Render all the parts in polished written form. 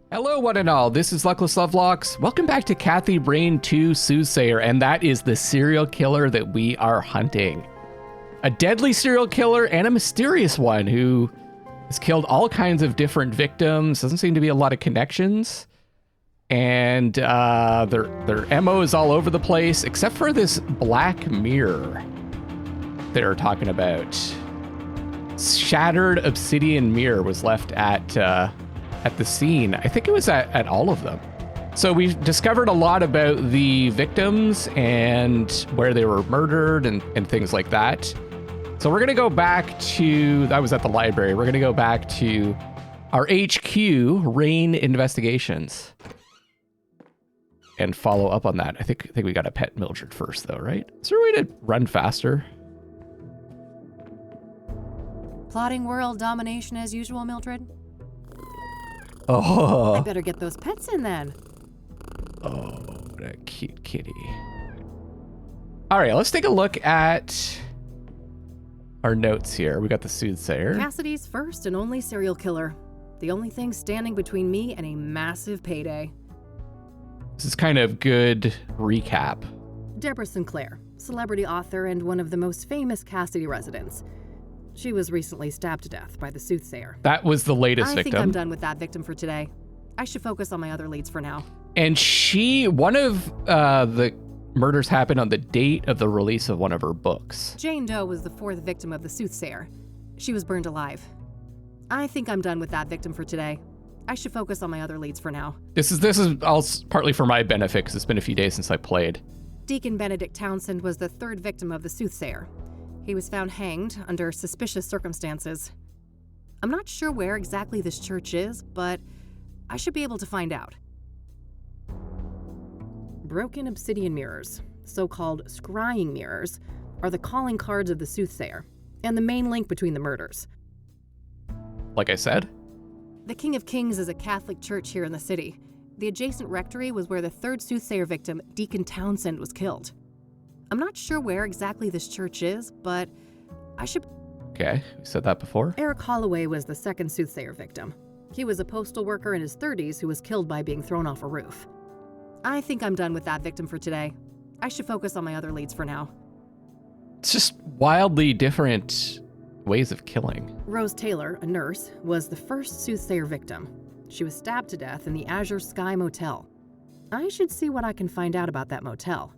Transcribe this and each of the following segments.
Hello, one and all. This is Luckless LoveLinks. Welcome back to Kathy Brain 2 Soothsayer, and that is the serial killer that we are hunting. A deadly serial killer and a mysterious one who has killed all kinds of different victims. Doesn't seem to be a lot of connections. And their MO is all over the place, except for this black mirror they're talking about. Shattered obsidian mirror was left at the scene. I think it was at all of them. So we discovered a lot about the victims and where they were murdered and things like that. So we're going to go back to, that was at the library. We're going to go back to our HQ, Rain Investigations, and follow up on that. I think we got to pet Mildred first though, right? Is there a way to run faster? Plotting world domination as usual, Mildred? Oh. I better get those pets in then. Oh, what a cute kitty. All right, let's take a look at our notes here. We got the Soothsayer. Kassidy's first and only serial killer. The only thing standing between me and a massive payday. This is kind of good recap. Deborah Sinclair, celebrity author and one of the most famous Kassidy residents. She was recently stabbed to death by the Soothsayer. That was the latest victim. I think I'm done with that victim for today. I should focus on my other leads for now. And one of the murders happened on the date of the release of one of her books. Jane Doe was the fourth victim of the Soothsayer. She was burned alive. I think I'm done with that victim for today. I should focus on my other leads for now. This is all partly for my benefit because it's been a few days since I played. Deacon Benedict Townsend was the third victim of the Soothsayer. He was found hanged under suspicious circumstances. I'm not sure where exactly this church is, but I should be able to find out. Broken obsidian mirrors, so-called scrying mirrors, are the calling cards of the Soothsayer, and the main link between the murders. Like I said? The King of Kings is a Catholic church here in the city. The adjacent rectory was where the third Soothsayer victim, Deacon Townsend, was killed. I'm not sure where exactly this church is, but I should... Okay, we said that before. Eric Holloway was the second Soothsayer victim. He was a postal worker in his 30s who was killed by being thrown off a roof. I think I'm done with that victim for today. I should focus on my other leads for now. It's just wildly different ways of killing. Rose Taylor, a nurse, was the first Soothsayer victim. She was stabbed to death in the Azure Sky Motel. I should see what I can find out about that motel.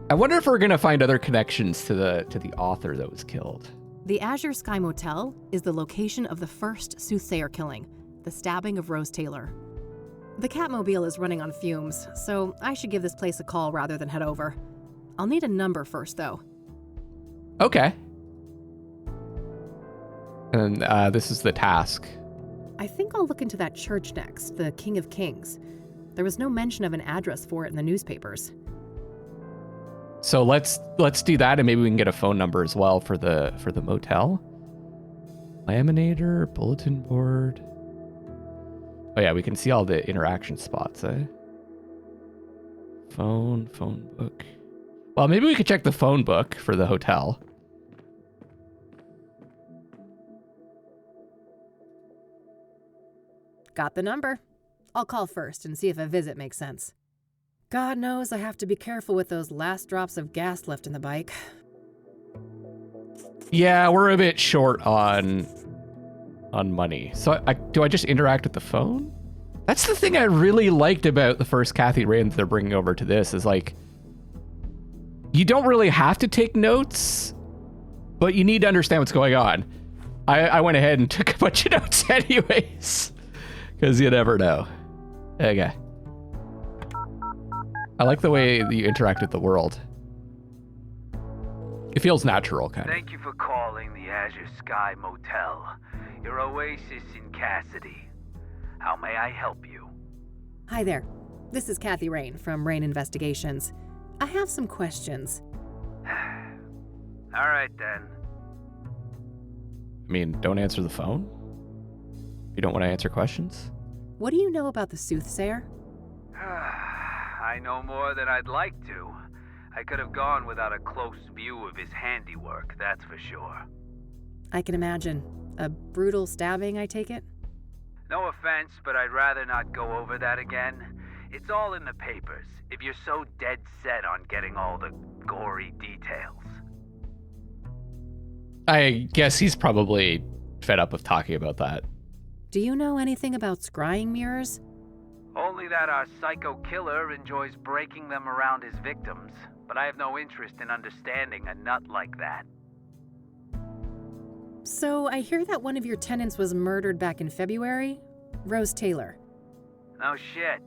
I wonder if we're going to find other connections to the author that was killed. The Azure Sky Motel is the location of the first Soothsayer killing, the stabbing of Rose Taylor. The Katmobile is running on fumes, so I should give this place a call rather than head over. I'll need a number first, though. Okay. And this is the task. I think I'll look into that church next, the King of Kings. There was no mention of an address for it in the newspapers. So let's do that, and maybe we can get a phone number as well for the motel. Laminator, bulletin board. Oh yeah, we can see all the interaction spots, eh? Phone book. Well, maybe we could check the phone book for the hotel. Got the number. I'll call first and see if a visit makes sense. God knows I have to be careful with those last drops of gas left in the bike. Yeah, we're a bit short on money. So do I just interact with the phone? That's the thing I really liked about the first Kathy Rain that they're bringing over to this is like, you don't really have to take notes, but you need to understand what's going on. I went ahead and took a bunch of notes anyways, because you never know. Okay. I like the way that you interact with the world. It feels natural, kind of. Thank you for calling the Azure Sky Motel, your oasis in Kassidy. How may I help you? Hi there. This is Kathy Rain from Rain Investigations. I have some questions. All right, then. I mean, don't answer the phone? You don't want to answer questions? What do you know about the Soothsayer? I know more than I'd like to. I could have gone without a close view of his handiwork, that's for sure. I can imagine. A brutal stabbing, I take it? No offense, but I'd rather not go over that again. It's all in the papers, if you're so dead set on getting all the gory details. I guess he's probably fed up of talking about that. Do you know anything about scrying mirrors? Only that our psycho killer enjoys breaking them around his victims, but I have no interest in understanding a nut like that. So I hear that one of your tenants was murdered back in February? Rose Taylor. No shit.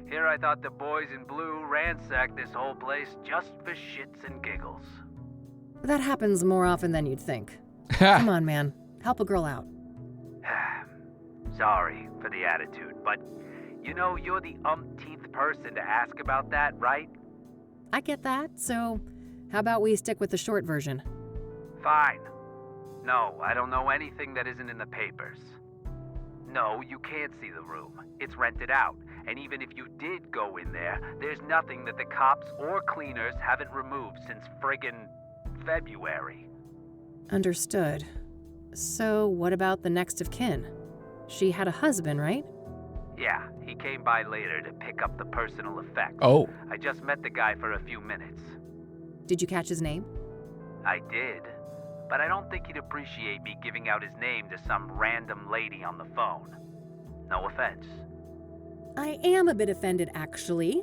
Here I thought the boys in blue ransacked this whole place just for shits and giggles. That happens more often than you'd think. Come on, man. Help a girl out. Sorry for the attitude, but you know you're the umpteenth person to ask about that, right? I get that, so how about we stick with the short version? Fine. No, I don't know anything that isn't in the papers. No, you can't see the room. It's rented out. And even if you did go in there, there's nothing that the cops or cleaners haven't removed since friggin' February. Understood. So what about the next of kin? She had a husband, right? Yeah, he came by later to pick up the personal effects. Oh. I just met the guy for a few minutes. Did you catch his name? I did, but I don't think he'd appreciate me giving out his name to some random lady on the phone. No offense. I am a bit offended, actually.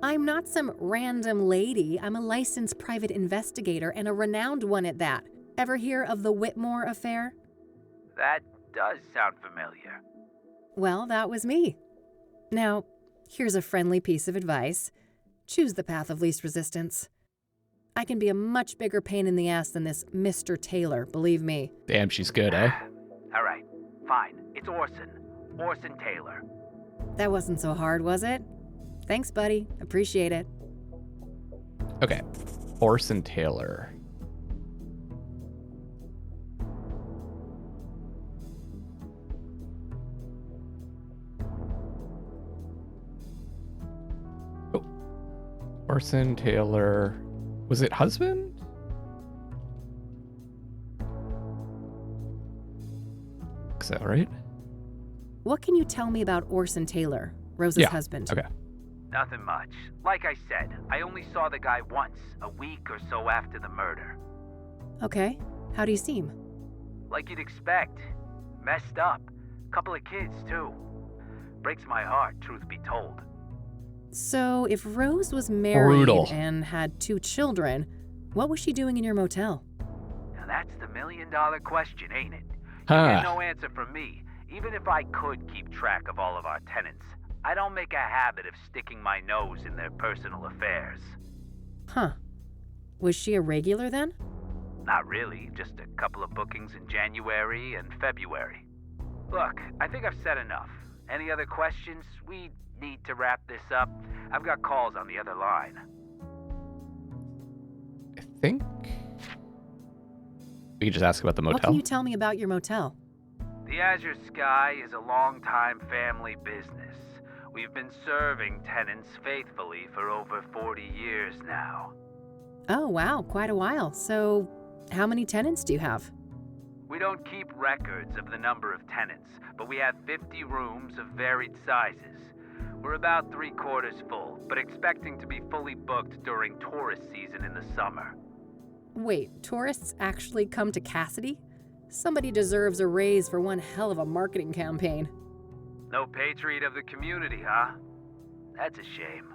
I'm not some random lady. I'm a licensed private investigator and a renowned one at that. Ever hear of the Whitmore affair? That does sound familiar. Well, that was me. Now, here's a friendly piece of advice. Choose the path of least resistance. I can be a much bigger pain in the ass than this Mr. Taylor, believe me. Damn, she's good, eh? All right, fine. It's Orson. Orson Taylor. That wasn't so hard, was it? Thanks, buddy. Appreciate it. Okay. Orson Taylor. Oh. Orson Taylor. Was it husband? Is that right? What can you tell me about Orson Taylor, Rose's husband? Okay. Nothing much. Like I said, I only saw the guy once, a week or so after the murder. Okay. How do you seem? Like you'd expect. Messed up. Couple of kids, too. Breaks my heart, truth be told. So, if Rose was married Brutal. and had 2 children, what was she doing in your motel? Now that's the million-dollar question, ain't it? Huh. You get no answer from me. Even if I could keep track of all of our tenants, I don't make a habit of sticking my nose in their personal affairs. Huh. Was she a regular then? Not really, just a couple of bookings in January and February. Look, I think I've said enough. Any other questions? We need to wrap this up. I've got calls on the other line. I think we could just ask about the What motel. can you tell me about your motel? The Azure Sky is a long-time family business. We've been serving tenants faithfully for over 40 years now. Oh, wow, quite a while. So, how many tenants do you have? We don't keep records of the number of tenants, but we have 50 rooms of varied sizes. We're about 3/4 full, but expecting to be fully booked during tourist season in the summer. Wait, tourists actually come to Kassidy? Somebody deserves a raise for one hell of a marketing campaign. No patriot of the community, huh? That's a shame.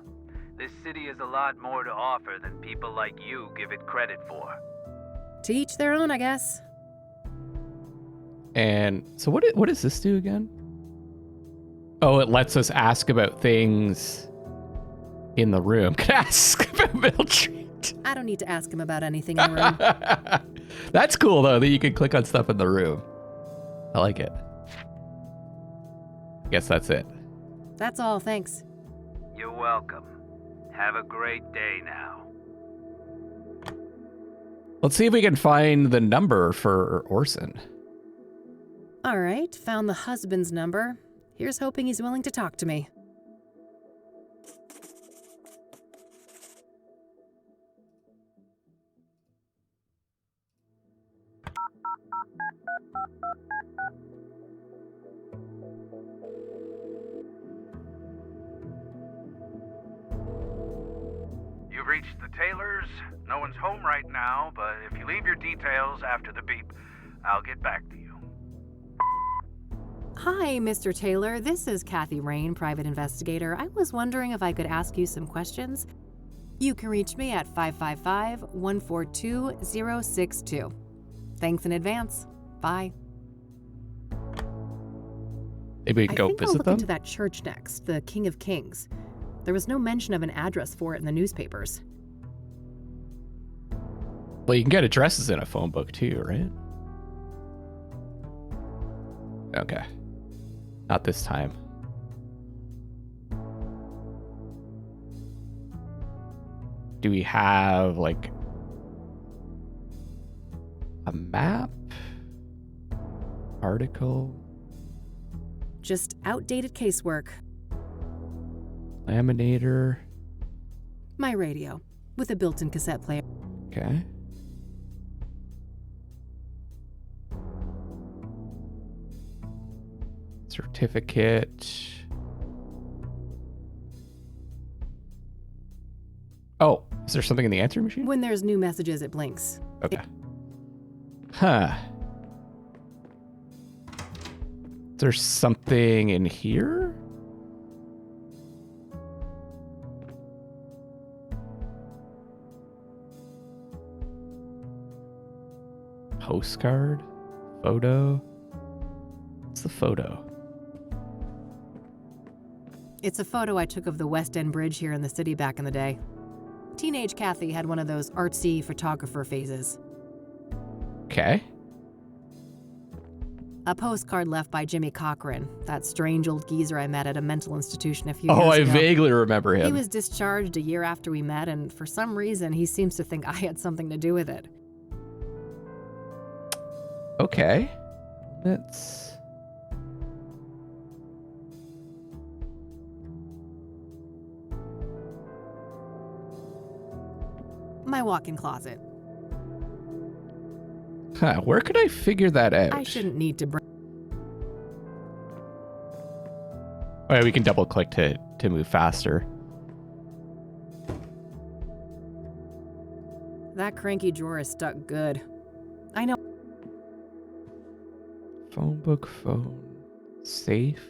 This city has a lot more to offer than people like you give it credit for. To each their own, I guess. And so what does this do again? Oh, it lets us ask about things in the room. Can I ask about Mildred? I don't need to ask him about anything in the room. That's cool, though, that you can click on stuff in the room. I like it. I guess that's it. That's all, thanks. You're welcome. Have a great day now. Let's see if we can find the number for Orson. All right, found the husband's number. Here's hoping he's willing to talk to me. reached the Taylors. No one's home right now, but if you leave your details after the beep, I'll get back to you. Hi, Mr. Taylor. This is Kathy Rain, private investigator. I was wondering if I could ask you some questions. You can reach me at 555-142-062. Thanks in advance. Bye. Maybe we can I go think I'll visit look them? into that church next, the King of Kings. There was no mention of an address for it in the newspapers. Well, you can get addresses in a phone book too, right? Okay. Not this time. Do we have, like, a map? Article? Just outdated casework. Laminator? My radio, with a built-in cassette player. Okay. Certificate. Oh, is there something in the answering machine? When there's new messages, it blinks. Okay. Huh. Is there something in here? Postcard? Photo? What's the photo? It's a photo I took of the West End Bridge here in the city back in the day. Teenage Kathy had one of those artsy photographer phases. Okay. A postcard left by Jimmy Cochran, that strange old geezer I met at a mental institution a few Oh, years I ago. vaguely remember him. He was discharged a year after we met, and for some reason, he seems to think I had something to do with it. Okay. Let's... My walk-in closet. Huh, where could I figure that out? I shouldn't need to bring... Oh, yeah, we can double click to move faster. That cranky drawer is stuck good. I know. Phone book, phone, safe.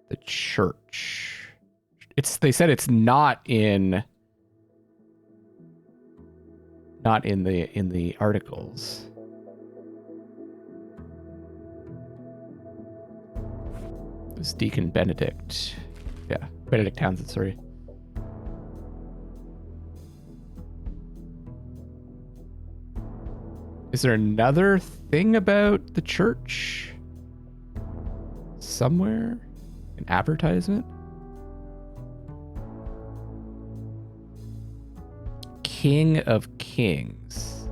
The church. They said it's not in the articles. It was Deacon Benedict. Yeah, Benedict Townsend, sorry. Is there another thing about the church? Somewhere? An advertisement? King of Kings.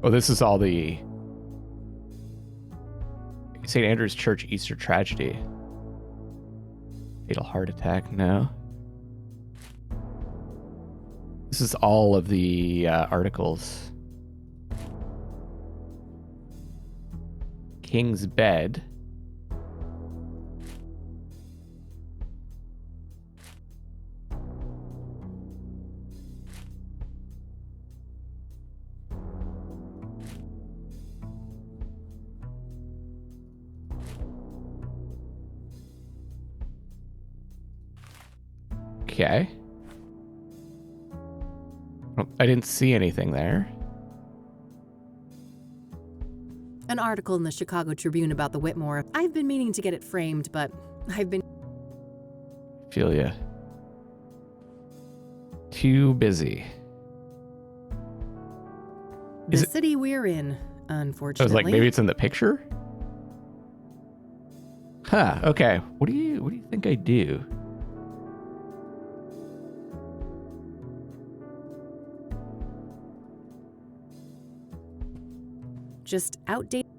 Oh, this is all the St. Andrew's Church Easter tragedy. Fatal heart attack, no. This is all of the articles. King's bed. Okay. Oh, I didn't see anything there. An article in the Chicago Tribune about the Whitmore. I've been meaning to get it framed, but I've been... Feel ya. Too busy. The Is it- city we're in, I unfortunately. was like, maybe it's in the picture? Huh, okay. What do you think I do? Just outdated.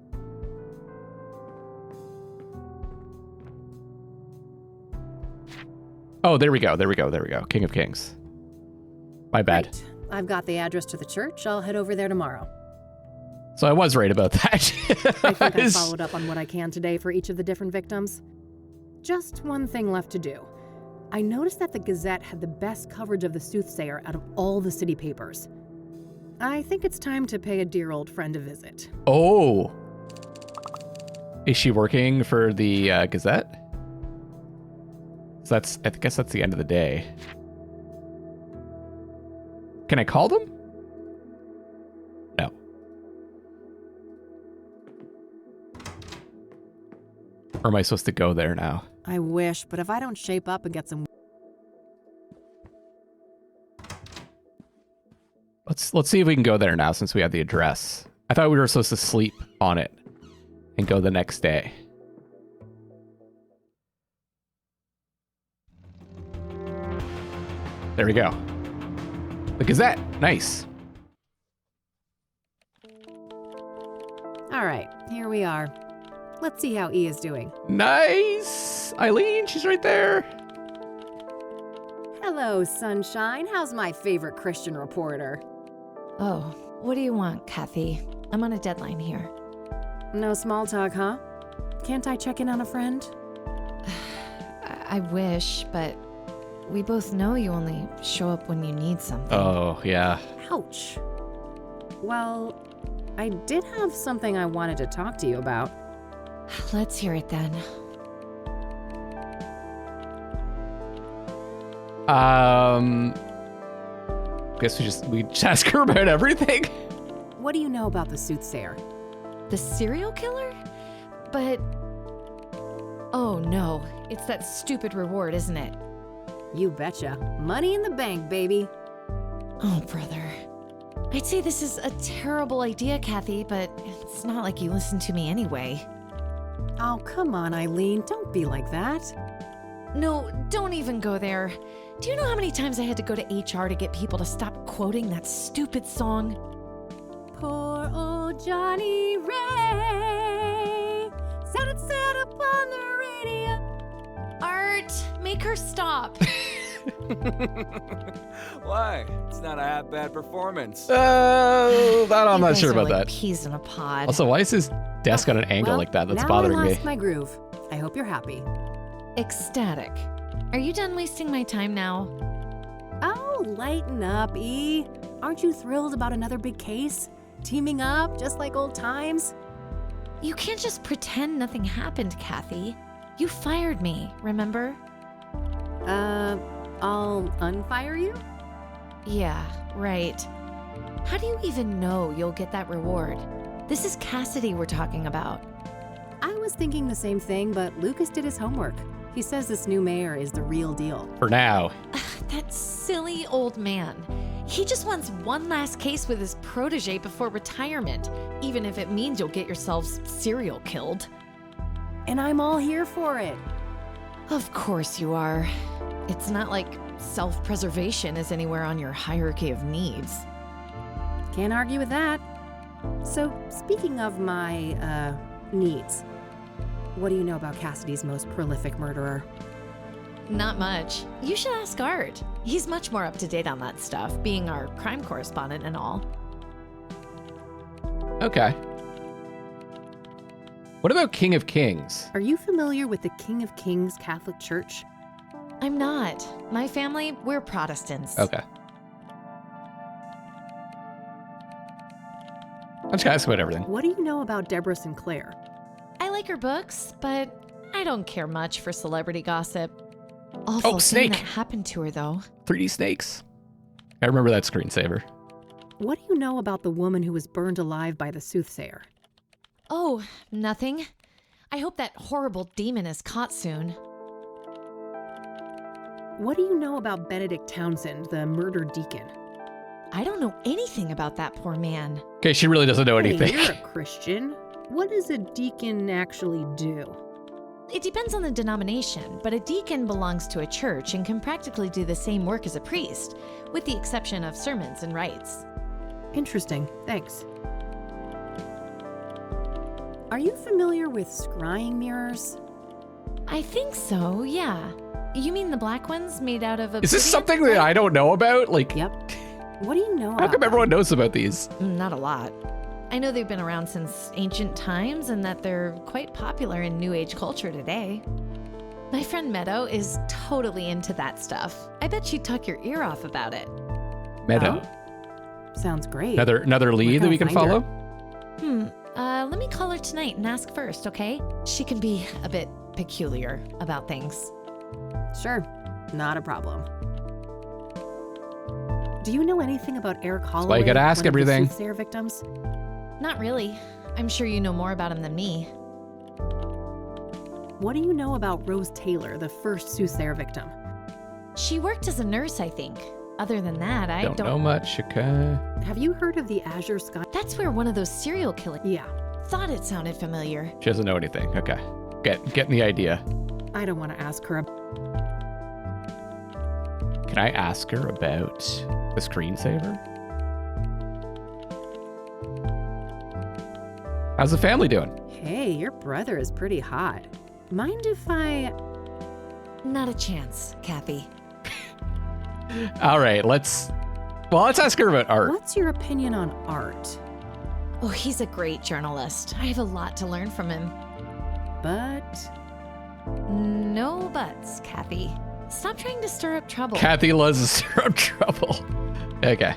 Oh, there we go. King of Kings. My bad. Right. I've got the address to the church. I'll head over there tomorrow. So I was right about that. I think I followed up on what I can today for each of the different victims. Just one thing left to do. I noticed that the Gazette had the best coverage of the Soothsayer out of all the city papers. I think it's time to pay a dear old friend a visit. Oh. Is she working for the Gazette? So I guess that's the end of the day. Can I call them? No. Or am I supposed to go there now? I wish, but if I don't shape up and get some... Let's see if we can go there now since we have the address. I thought we were supposed to sleep on it and go the next day. There we go. The Gazette. Nice. All right, here we are. Let's see how E is doing. Nice. Eileen, she's right there. Hello, sunshine. How's my favorite Christian reporter? Oh, what do you want, Kathy? I'm on a deadline here. No small talk, huh? Can't I check in on a friend? I wish, but we both know you only show up when you need something. Oh, yeah. Ouch. Well, I did have something I wanted to talk to you about. Let's hear it then. Guess we just ask her about everything. What do you know about the Soothsayer? The serial killer? But... Oh no, it's that stupid reward, isn't it? You betcha. Money in the bank, baby. Oh, brother. I'd say this is a terrible idea, Kathy, but it's not like you listen to me anyway. Oh, come on, Eileen. Don't be like that. No, don't even go there. Do you know how many times I had to go to HR to get people to stop quoting that stupid song? Poor old Johnny Ray sounded sad upon the radio. Art, make her stop. Why? It's not a half bad performance. That I'm You not guys sure are about like that. peas in a pod. Also, why is his desk on an angle Well, like that? That's now bothering I me. lost my groove. I hope you're happy. Ecstatic. Are you done wasting my time now? Oh, lighten up, E. Aren't you thrilled about another big case? Teaming up, just like old times? You can't just pretend nothing happened, Kathy. You fired me, remember? I'll unfire you? Yeah, right. How do you even know you'll get that reward? This is Kassidy we're talking about. I was thinking the same thing, but Lucas did his homework. He says this new mayor is the real deal. For now. That silly old man. He just wants one last case with his protege before retirement, even if it means you'll get yourselves serial killed. And I'm all here for it. Of course you are. It's not like self-preservation is anywhere on your hierarchy of needs. Can't argue with that. So, speaking of my, needs, what do you know about Kassidy's most prolific murderer? Not much. You should ask Art. He's much more up to date on that stuff, being our crime correspondent and all. Okay. What about King of Kings? Are you familiar with the King of Kings Catholic Church? I'm not. My family, we're Protestants. Okay. I'm just gonna ask about everything. What do you know about Deborah Sinclair? I like her books, but I don't care much for celebrity gossip. Awful thing Snake. that happened to her, though. 3D snakes. I remember that screensaver. What do you know about the woman who was burned alive by the Soothsayer? Oh, nothing. I hope that horrible demon is caught soon. What do you know about Benedict Townsend, the murdered deacon? I don't know anything about that poor man. Okay, she really doesn't know anything. Hey, you're a Christian. What does a deacon actually do? It depends on the denomination, but a deacon belongs to a church and can practically do the same work as a priest, with the exception of sermons and rites. Interesting, thanks. Are you familiar with scrying mirrors? I think so, yeah. You mean the black ones made out of Is this obsidian? something that I don't know about? Like, Yep. What do you know how about come them? everyone knows about these? Not a lot. I know they've been around since ancient times and that they're quite popular in New Age culture today. My friend Meadow is totally into that stuff. I bet she'd talk your ear off about it. Meadow. Sounds great. Another lead that we can gonna follow? find Let me call her tonight and ask first, okay? She can be a bit peculiar about things. Sure. Not a problem. Do you know anything about Eric Holloway? why you gotta ask one of the everything. Soothsayer victims? Not really. I'm sure you know more about him than me. What do you know about Rose Taylor, the first Soothsayer victim? She worked as a nurse, I think. Other than that, I Don't know much. Okay. Have you heard of the Azure Sky? That's where one of those serial killers. Yeah. Thought it sounded familiar. She doesn't know anything. Okay. Getting the idea. I don't want to ask her. Can I ask her about the screensaver? How's the family doing? Hey, your brother is pretty hot. Mind if I... Not a chance, Kathy. All right, let's ask her about art. What's your opinion on art? Oh, he's a great journalist. I have a lot to learn from him. But... No buts, Kathy. Stop trying to stir up trouble. Kathy loves to stir up trouble. Okay.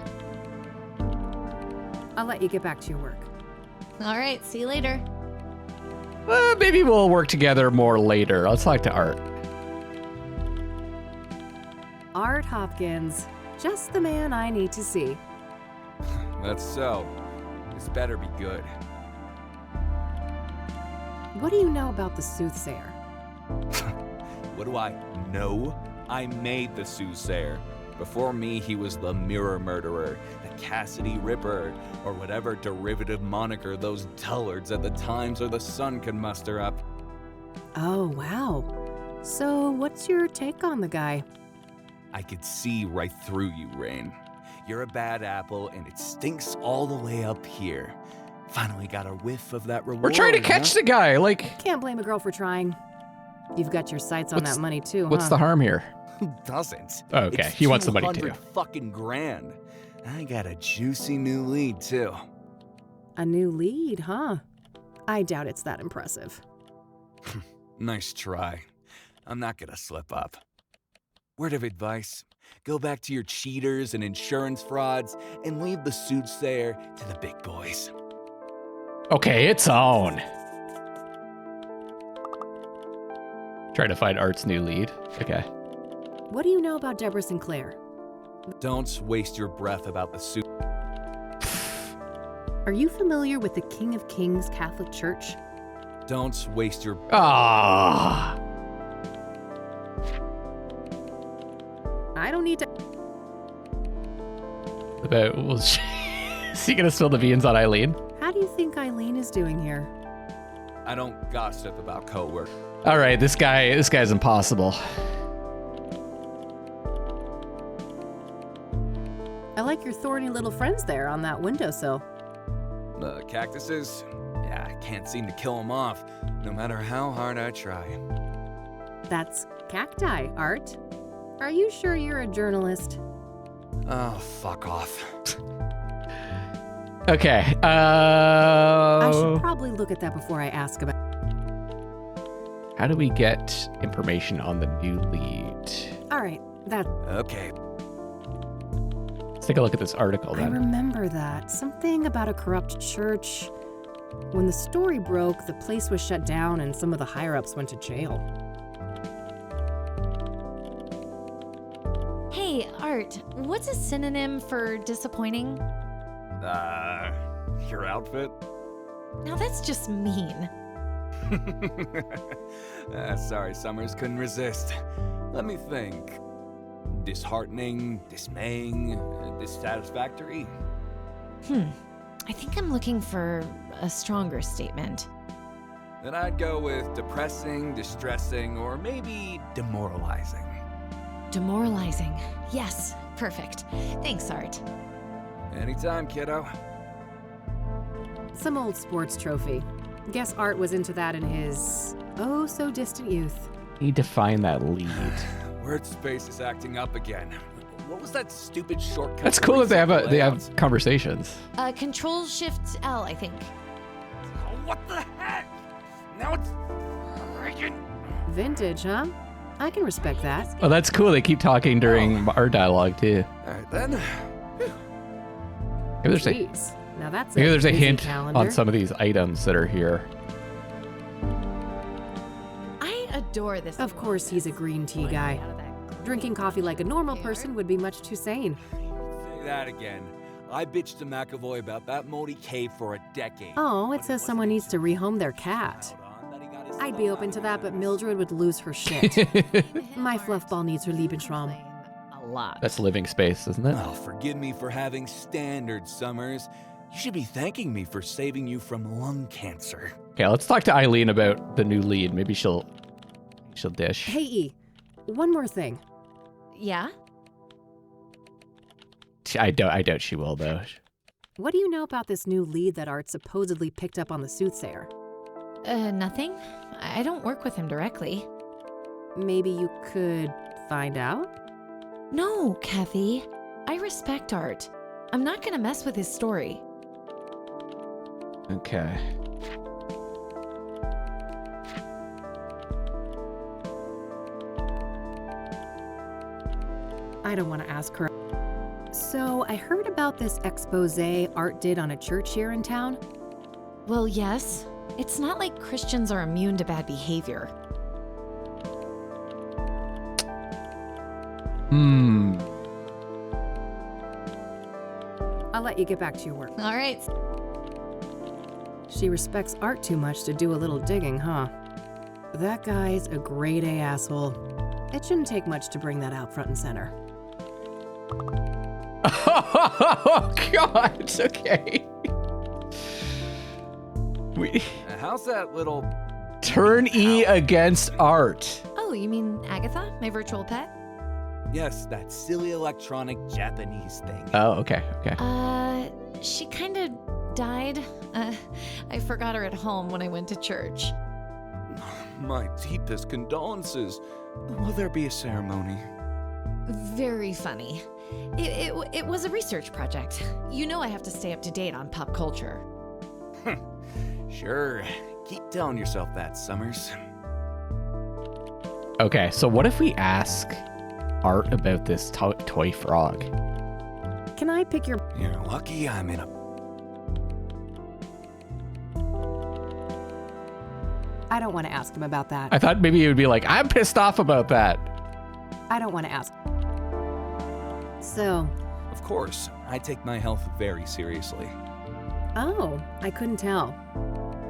I'll let you get back to your work. All right, see you later. Maybe we'll work together more later. Let's talk to Art. Art Hopkins. Just the man I need to see. That's so. This better be good. What do you know about the Soothsayer? What do I know? I made the Soothsayer. Before me, he was the Mirror Murderer, the Kassidy Ripper, or whatever derivative moniker those dullards at the Times or the Sun can muster up. Oh, wow. So what's your take on the guy? I could see right through you, Rain. You're a bad apple, and it stinks all the way up here. Finally got a whiff of that reward. We're trying to catch the guy. Like, Can't blame a girl for trying. You've got your sights on What's- that money too, what's huh? the harm here? Who doesn't? Oh, okay, It's he wants the money too. 200 fucking grand. I got a juicy new lead too. A new lead, huh? I doubt it's that impressive. Nice try. I'm not gonna slip up. Word of advice: go back to your cheaters and insurance frauds and leave the Soothsayer to the big boys. Okay, it's on. Trying to find Art's new lead. Okay. What do you know about Deborah Sinclair? Don't waste your breath about the suit. Are you familiar with the King of Kings Catholic Church? Don't waste your. Ah. I don't need to... About is he gonna spill the beans on Eileen? How do you think Eileen is doing here? I don't gossip about coworkers. All right, this guy's impossible. I like your thorny little friends there on that windowsill. The cactuses? Yeah, I can't seem to kill them off, no matter how hard I try. That's cacti, Art. Are you sure you're a journalist? Oh, fuck off. Okay. I should probably look at that before I ask about... How do we get information on the new lead? All right, that... Okay. Let's take a look at this article I then. remember that. Something about a corrupt church. When the story broke, the place was shut down and some of the higher-ups went to jail. Hey, Art, what's a synonym for disappointing? Your outfit? Now that's just mean. Sorry, Summers couldn't resist. Let me think. Disheartening, dismaying, dissatisfactory? I think I'm looking for a stronger statement. Then I'd go with depressing, distressing, or maybe demoralizing. Demoralizing. Yes, perfect. Thanks, Art. Anytime, kiddo. Some old sports trophy. Guess Art was into that in his oh-so-distant youth. Need to find that lead. word space is acting up again. What was that stupid shortcut? That's cool that they have conversations. Control Shift L, I think. Oh, what the heck? Now it's freaking. Vintage, huh? I can respect that. Oh, that's cool. They keep talking during our dialogue too. All right then. Maybe there's a Jeez. Now that's maybe there's a busy hint calendar. on some of these items that are here. I adore this. Of course he's a green tea guy. Drinking coffee like a normal person would be much too sane. Say that again. I bitched to McAvoy about that moldy cave for a decade. Oh, it says someone needs to rehome their cat. I'd be open to that, but Mildred would lose her shit. My fluffball needs her Lebensraum. A lot. That's living space, isn't it? Oh, forgive me for having standards, Summers. You should be thanking me for saving you from lung cancer. Okay, let's talk to Eileen about the new lead. Maybe she'll dish. Hey, E, one more thing. Yeah? I doubt she will though. What do you know about this new lead that Art supposedly picked up on the Soothsayer? Nothing. I don't work with him directly. Maybe you could find out? No, Kathy. I respect Art. I'm not gonna mess with his story. Okay. I don't want to ask her. So, I heard about this expose Art did on a church here in town. Well, yes. It's not like Christians are immune to bad behavior. I'll let you get back to your work. All right. She respects Art too much to do a little digging, huh? That guy's a grade A asshole. It shouldn't take much to bring that out front and center. Oh God. Okay. How's that little... Turn E against Art. Oh, you mean Agatha, my virtual pet? Yes, that silly electronic Japanese thing. Oh, okay. She kind of died. I forgot her at home when I went to church. My deepest condolences. Will there be a ceremony? Very funny. It was a research project. You know I have to stay up to date on pop culture. Sure. Keep telling yourself that, Summers. Okay, so what if we ask Art about this toy frog? Can I pick your... You're lucky I'm in a... I don't want to ask him about that. I thought maybe you would be like, I'm pissed off about that. I don't want to ask. So, Of course, I take my health very seriously. oh, I couldn't tell.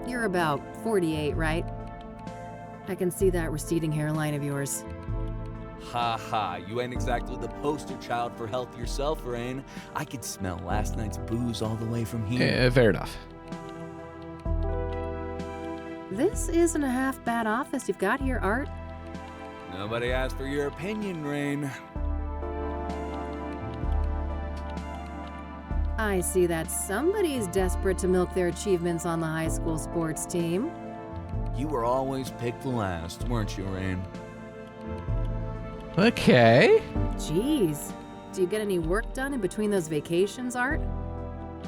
You're about 48, right? I can see that receding hairline of yours. Ha ha, you ain't exactly the poster child for health yourself, Rain. I could smell last night's booze all the way from here. Fair enough. This isn't a half bad office you've got here, Art. Nobody asked for your opinion, Rain. I see that somebody's desperate to milk their achievements on the high school sports team. You were always picked last, weren't you, Rain? Okay. Jeez. Do you get any work done in between those vacations, Art?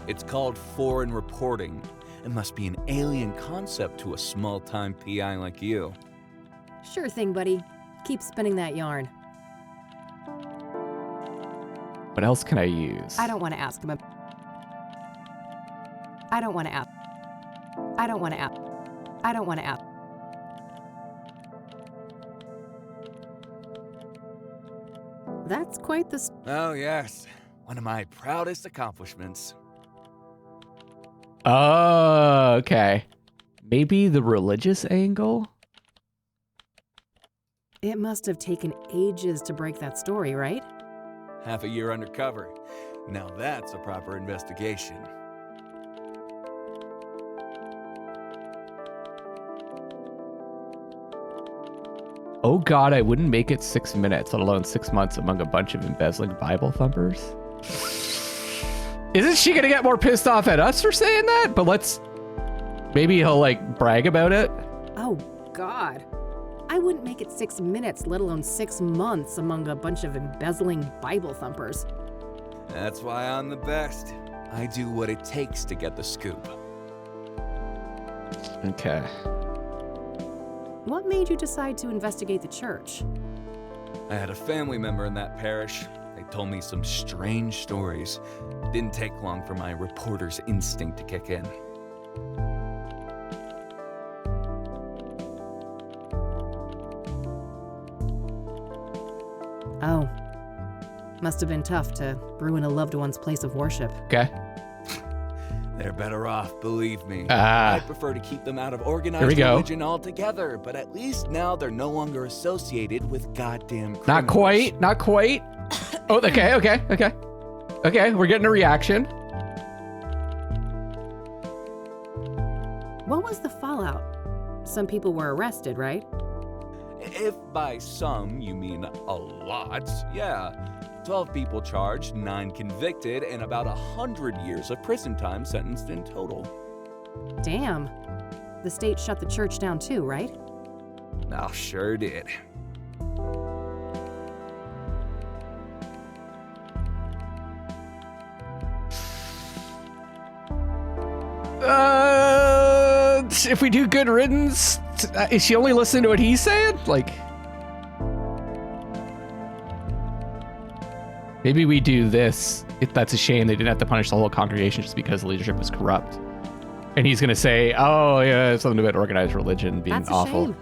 It's called foreign reporting. It must be an alien concept to a small-time PI like you. Sure thing, buddy. Keep spinning that yarn. What else can I use? I don't want to ask him. I don't want to ask. I don't want to ask. I don't want to ask. That's quite the... Oh, yes. One of my proudest accomplishments. Oh, okay. Maybe the religious angle? It must have taken ages to break that story, right? Half a year undercover. Now that's a proper investigation. Oh God, I wouldn't make it 6 minutes, let alone 6 months among a bunch of embezzling Bible thumpers. Isn't she gonna get more pissed off at us for saying that? But maybe he'll like brag about it. Oh, God. I wouldn't make it 6 minutes, let alone 6 months among a bunch of embezzling Bible thumpers. That's why I'm the best. I do what it takes to get the scoop. Okay. What made you decide to investigate the church? I had a family member in that parish. They told me some strange stories. Didn't take long for my reporter's instinct to kick in. Oh. Must have been tough to ruin a loved one's place of worship. Okay. They're better off, believe me. Ah. I prefer to keep them out of Here we organized go. religion altogether, but at least now they're no longer associated with goddamn criminals. Not quite. Not quite. Oh, okay. Okay, we're getting a reaction. What was the fallout? Some people were arrested, right? If by some you mean a lot, yeah. 12 people charged, 9 convicted, and about 100 years of prison time sentenced in total. Damn. The state shut the church down too, right? Oh, sure did. If we do good riddance, is she only listening to what he's saying? Like, maybe we do this. If that's a shame, they didn't have to punish the whole congregation just because the leadership was corrupt. And he's gonna say, "Oh, yeah, it's something about organized religion being That's a awful." shame.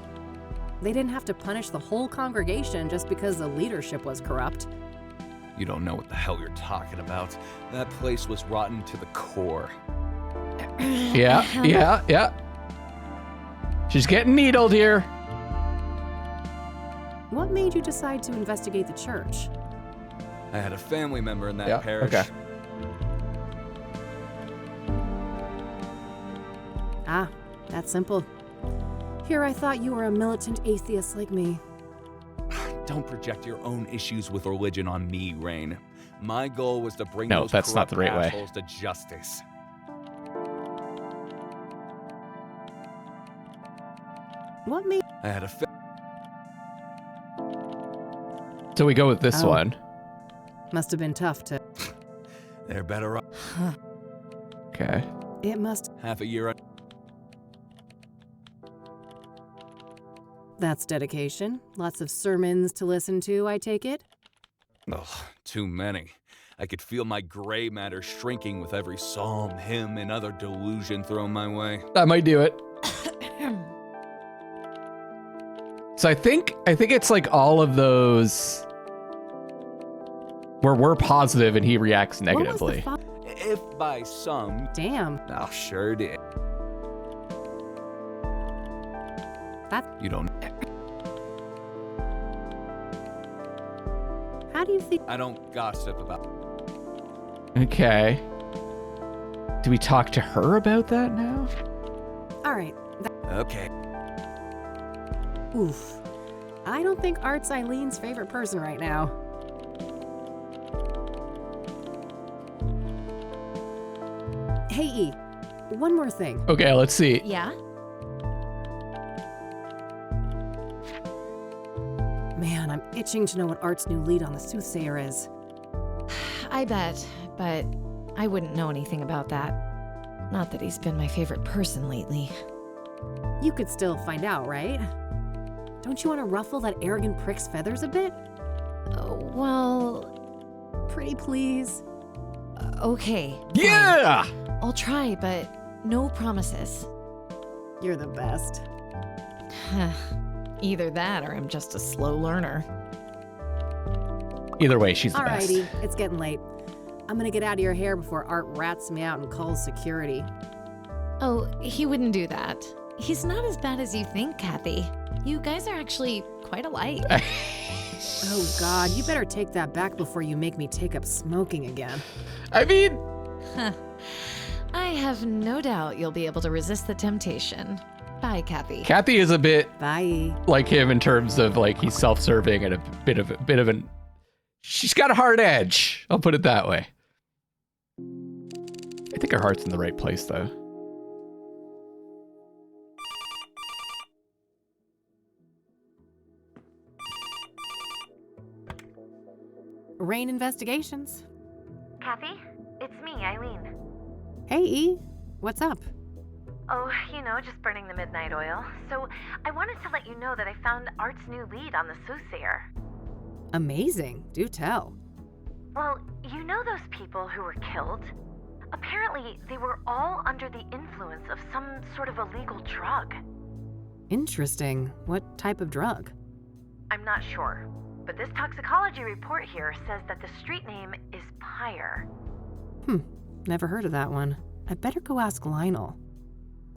They didn't have to punish the whole congregation just because the leadership was corrupt. You don't know what the hell you're talking about. That place was rotten to the core. Yeah. She's getting needled here. What made you decide to investigate the church? I had a family member in that Yeah, parish. okay. Ah, that's simple. Here I thought you were a militant atheist like me. Don't project your own issues with religion on me, Rain. My goal was to bring No, those that's not the corrupt right way. assholes to justice. What made... I had a So we go with this Oh. one. Must have been tough to... They're better off. Okay. It must... Half a year. That's dedication. Lots of sermons to listen to, I take it? Ugh, too many. I could feel my gray matter shrinking with every psalm, hymn, and other delusion thrown my way. That might do it. So I think it's like all of those where we're positive and he reacts negatively. What was the If by some, Damn. oh, sure did. You don't. How do you think... I don't gossip about. Okay. Do we talk to her about that now? All right. Okay. Oof. I don't think Art's Eileen's favorite person right now. Hey, E. One more thing. Okay, let's see. Yeah? Man, I'm itching to know what Art's new lead on the Soothsayer is. I bet, but I wouldn't know anything about that. Not that he's been my favorite person lately. You could still find out, right? Don't you want to ruffle that arrogant prick's feathers a bit? Well, Pretty please. okay. fine. Yeah! I'll try, but no promises. You're the best. Either that or I'm just a slow learner. Either way, she's the best. Alrighty, it's getting late. I'm gonna get out of your hair before Art rats me out and calls security. Oh, he wouldn't do that. He's not as bad as you think, Kathy. You guys are actually quite alike. Oh God, you better take that back before you make me take up smoking again. I mean, I have no doubt you'll be able to resist the temptation. Bye, Kathy. Kathy is a bit Bye. like him in terms of like he's self-serving and a bit of an. She's got a hard edge. I'll put it that way. I think her heart's in the right place though. Rain Investigations. Kathy, it's me, Eileen. Hey, E. What's up? Oh, just burning the midnight oil. So, I wanted to let you know that I found Art's new lead on the Soothsayer. Amazing. Do tell. Well, you know those people who were killed? Apparently, they were all under the influence of some sort of illegal drug. Interesting. What type of drug? I'm not sure, but this toxicology report here says that the street name is Pyre. Never heard of that one. I'd better go ask Lionel.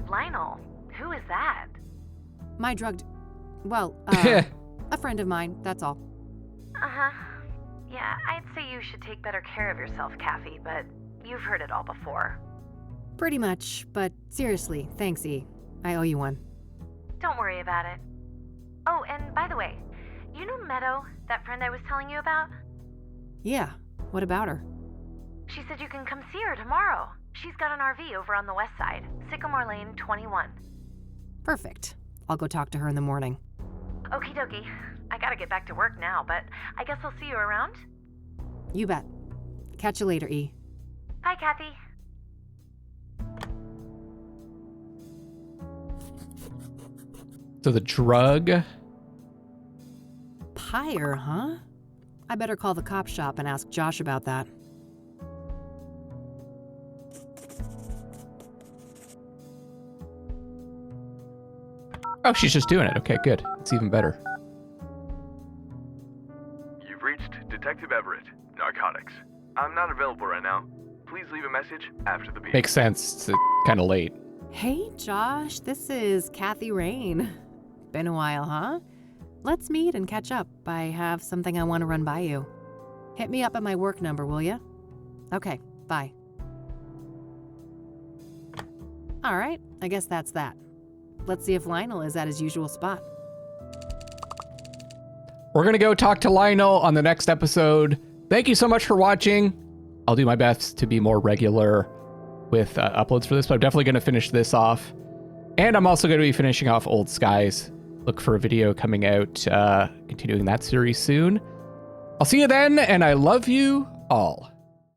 Lionel? Who is that? My a friend of mine, that's all. Uh-huh. Yeah, I'd say you should take better care of yourself, Kathy, but you've heard it all before. Pretty much, but seriously, thanks, E. I owe you one. Don't worry about it. Oh, and by the way, you know Meadow, that friend I was telling you about? Yeah, what about her? She said you can come see her tomorrow. She's got an RV over on the west side, Sycamore Lane 21. Perfect. I'll go talk to her in the morning. Okie dokie. I gotta get back to work now, but I guess I'll see you around? You bet. Catch you later, E. Bye, Kathy. So the drug. Pyre, huh? I better call the cop shop and ask Josh about that. Oh, she's just doing it. Okay, good. It's even better. You've reached Detective Everett, Narcotics. I'm not available right now. Please leave a message after the beep. Makes sense. It's kind of late. Hey, Josh, this is Kathy Rain. Been a while, huh? Let's meet and catch up. I have something I want to run by you. Hit me up at my work number, will ya? Okay, bye. All right, I guess that's that. Let's see if Lionel is at his usual spot. We're going to go talk to Lionel on the next episode. Thank you so much for watching. I'll do my best to be more regular with uploads for this, but I'm definitely going to finish this off. And I'm also going to be finishing off Old Skies. Look for a video coming out, continuing that series soon. I'll see you then, and I love you all.